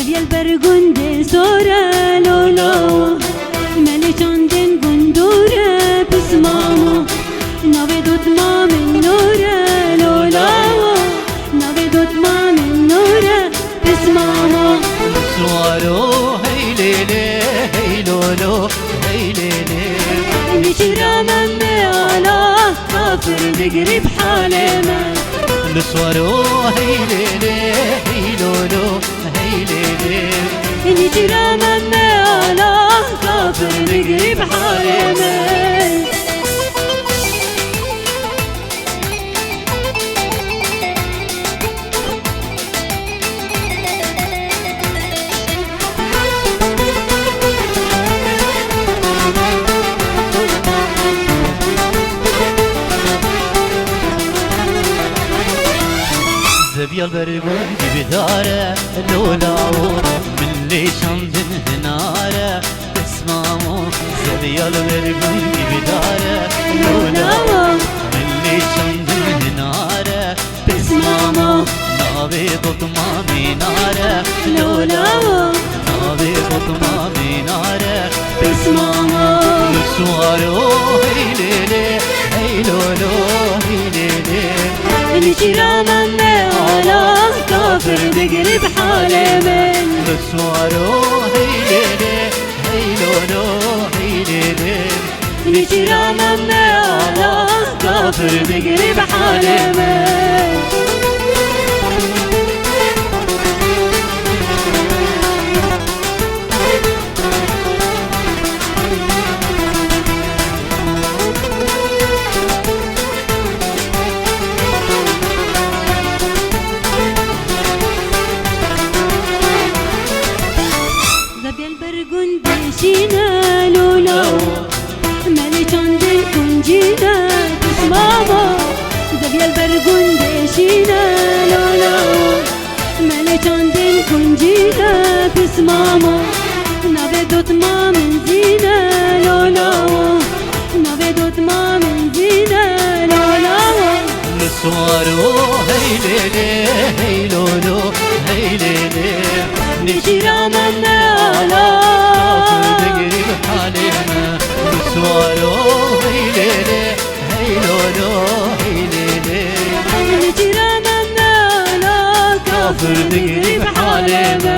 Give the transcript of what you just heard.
زبيا البرغندي سورة لولو مالي چندين گندورة بسمامو ناوي دوت ما من نورة لولو ناوي دوت ما من نورة بسمامو سوارو هي ليلي هي لولو هي ليلي نشرا من بيالا كافر نقري بحالنا نسوارو هي ليلي هي لولو هي ليلي نشرا من بيالا كافر نقري بحالنا زبيا البرغندي بداره لولاو من ليش عندن هناره بسمامو زبيا البرغندي بداره لولاو من ليش عندن هناره بسمامو ناوي بطما ميناره لولاو ناوي بطما ميناره بسمامو نسوارو هي ليلي هي لولو هي ليلي نشرا من بيالا كافر نقري بحالنا نسوارو هي ليلي هي لولو هي ليلي نشرا من بيالا كافر نقري بحالنا زبيا البرغندي شينا لولو مالي چندين كنجينا بسمامو زبيا البرغندي شينا لولو مالي چندين كنجينا بسمامو ناوي دوت ما من زينة لولو ناوي دوت ما من زينة لولو نسوارو هي ليلي هي لولو هي ليلي نشرا من بيالا نقري بحالنا نسوارو هي ليلي هي لولو هي ليلي نشرا من بيالا كافر نقري بحالنا